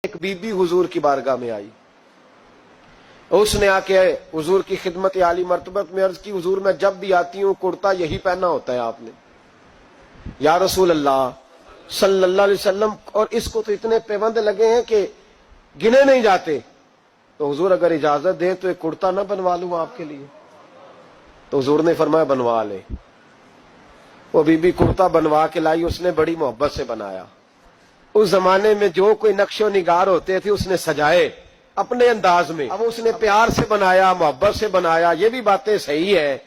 ایک बीबी हुजूर की बारगाह में आई, उसने आके हुजूर की खिदमत आली मर्तबत में अर्ज की, हुजूर मैं जब भी आती हूँ कुर्ता यही पहना होता है आपने, या रसूल अल्लाह सल्लल्लाहु अलैहि वसल्लम, और इसको तो इतने पैबंद लगे हैं कि गिने नहीं जाते, तो हुजूर अगर इजाजत दें तो एक कुर्ता ना बनवा लूं आपके लिए। तो हुजूर ने फरमाया बनवा ले। वो बीबी कुर्ता बनवा के लाई, उसने बड़ी मोहब्बत से बनाया। उस जमाने में जो कोई नक्शो निगार होते थे उसने सजाए अपने अंदाज में, अब उसने प्यार से बनाया, मोहब्बत से बनाया, ये भी बातें सही है।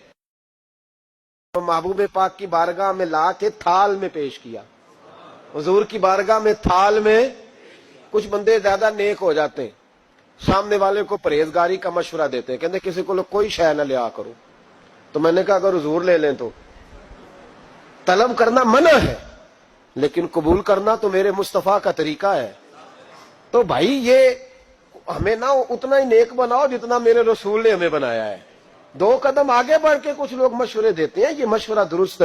तो महबूब पाक की बारगाह में ला के थाल में पेश किया। हुजूर की बारगाह में थाल में, कुछ बंदे ज्यादा नेक हो जाते हैं, सामने वाले को परहेजगारी का मशवरा देते हैं, कहते किसी को कोई शय न लिया करो। तो मैंने कहा अगर हुजूर ले लें तो तलब करना मना है, लेकिन कबूल करना तो मेरे मुस्तफा का तरीका है। तो भाई ये हमें ना उतना ही नेक बनाओ जितना मेरे रसूल ने हमें बनाया है। दो कदम आगे बढ़ के कुछ लोग मशवरे देते हैं, ये मशवरा दुरुस्त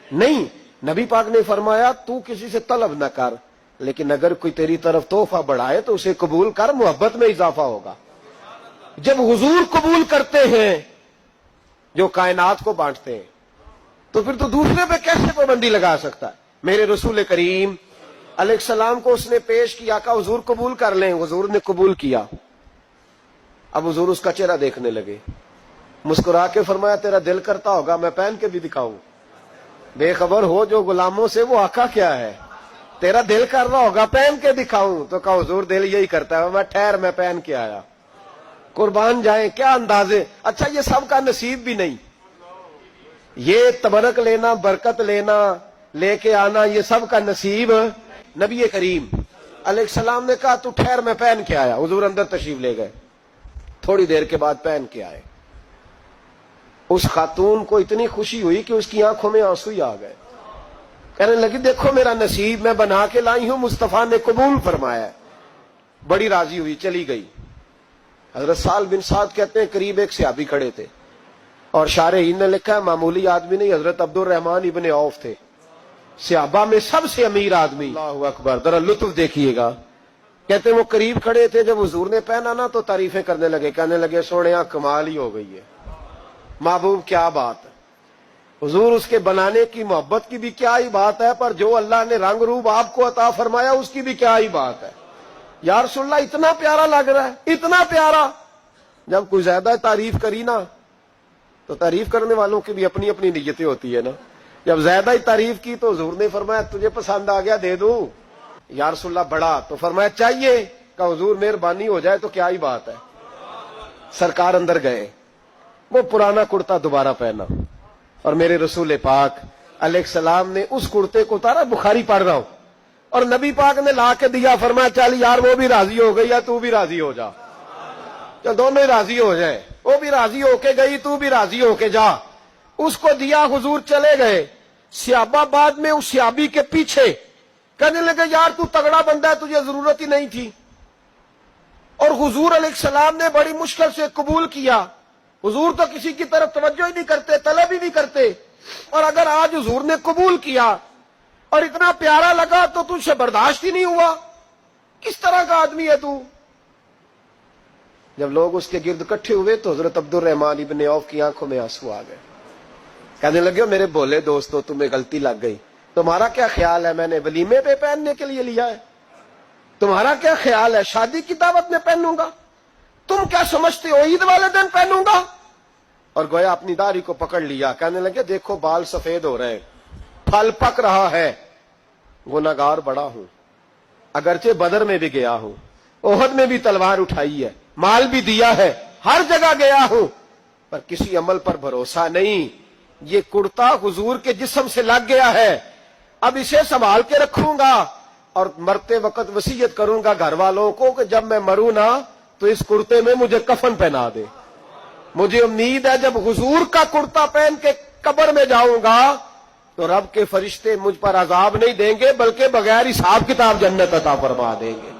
नहीं। नबी पाक ने फरमाया तू किसी से तलब न कर, लेकिन अगर कोई तेरी तरफ तोहफा बढ़ाए तो उसे कबूल कर, मोहब्बत में इजाफा होगा। जब हुजूर कबूल करते हैं जो कायनात को बांटते हैं, तो फिर तो दूसरे पे कैसे पाबंदी लगा सकता है। मेरे रसूल करीम अलैहिस्सलाम को उसने पेश किया, कहा हुजूर कबूल कर लें। हुजूर ने कबूल किया। अब हुजूर उसका चेहरा देखने लगे, मुस्कुरा के फरमाया तेरा दिल करता होगा मैं पहन के भी दिखाऊं। बेखबर हो जो गुलामों से वो आका क्या है, तेरा दिल कर रहा होगा पहन के दिखाऊं। तो कहा हुजूर दिल यही करता है, मैं ठहर मैं पहन के आया। कुर्बान जाए क्या अंदाजे। अच्छा ये सबका नसीब भी नहीं, ये तबरक लेना, बरकत लेना, लेके आना, ये सब का नसीब। नबी करीम अलैहिस्सलाम ने कहा तू ठहर मैं पहन के आया। हुजूर अंदर तशरीफ ले गए, थोड़ी देर के बाद पहन के आए। उस खातून को इतनी खुशी हुई कि उसकी आंखों में आंसू ही आ गए। कहने लगी देखो मेरा नसीब मैं बना के लाई हूं, मुस्तफा ने कबूल फरमाया। बड़ी राजी हुई, चली गई। हजरत साल बिन साद कहते हैं करीब एक सहाबी खड़े थे, और शारहीन ने लिखा है मामूली आदमी नहीं, हजरत अब्दुल रहमान इब्ने औफ थे, सहाबा में सबसे अमीर आदमी। अल्लाहु अकबर, जरा लुत्फ देखिएगा। कहते वो करीब खड़े थे, जब हुजूर ने पहना ना तो तारीफें करने लगे, कहने लगे सोनिया कमाल ही हो गई है, महबूब क्या बात है। हुजूर उसके बनाने की मोहब्बत की भी क्या ही बात है, पर जो अल्लाह ने रंग रूप आपको अता फरमाया उसकी भी क्या ही बात है। या रसूलल्लाह इतना प्यारा लग रहा है, इतना प्यारा। जब कोई ज्यादा तारीफ करी ना, तो तारीफ करने वालों की भी अपनी अपनी नीयतें होती है ना। जब ज्यादा ही तारीफ की तो हुजूर ने फरमाया तुझे पसंद आ गया दे दूं। या रसूलल्लाह बड़ा, तो फरमाया चाहिए। का हुजूर मेहरबानी हो जाए तो क्या ही बात है। सरकार अंदर गए, वो पुराना कुर्ता दोबारा पहना, और मेरे रसूल पाक अलैहिस्सलाम ने उस कुर्ते को उतारा। बुखारी पढ़ रहा हूं, और नबी पाक ने ला के दिया। फरमाया चल यार वो भी राजी हो गई है, तू भी राजी हो जा, चल दोनों ही राजी हो जाए। वो भी राजी होके गई, तू भी राजी होके जा। उसको दिया, हुजूर चले गए। सियाबाबाद में उस सियाबी के पीछे कहने लगे यार तू तगड़ा बंदा है, तुझे जरूरत ही नहीं थी। और हुजूर अलैहिस्सलाम ने बड़ी मुश्किल से कबूल किया। हुजूर तो किसी की तरफ तवज्जो ही नहीं करते, तलब ही नहीं करते, और अगर आज हुजूर ने कबूल किया और इतना प्यारा लगा तो तुझसे बर्दाश्त ही नहीं हुआ। किस तरह का आदमी है तू। जब लोग उसके गिर्द इकट्ठे हुए तो हजरत अब्दुल रहमान इब्ने औफ की आंखों में आंसू आ गए। कहने लगे मेरे भोले दोस्तों तुम्हें गलती लग गई, तुम्हारा क्या ख्याल है मैंने वलीमे पे पहनने के लिए लिया है, तुम्हारा क्या ख्याल है शादी की दावत में पहनूंगा, तुम क्या समझते हो ईद वाले दिन पहनूंगा। और गोया अपनी दाढ़ी को पकड़ लिया। कहने लगे देखो बाल सफेद हो रहे, फल पक रहा है, गुनाहगार बड़ा हूं, अगरचे बदर में भी गया हूं, ओहद में भी तलवार उठाई है, माल भी दिया है, हर जगह गया हूं, पर किसी अमल पर भरोसा नहीं। ये कुर्ता हुजूर के जिस्म से लग गया है, अब इसे संभाल के रखूंगा, और मरते वक्त वसीयत करूंगा घर वालों को कि जब मैं मरूं ना तो इस कुर्ते में मुझे कफन पहना दे। मुझे उम्मीद है जब हुजूर का कुर्ता पहन के कब्र में जाऊंगा तो रब के फरिश्ते मुझ पर अजाब नहीं देंगे, बल्कि बगैर हिसाब किताब जन्नत अता फरमा देंगे।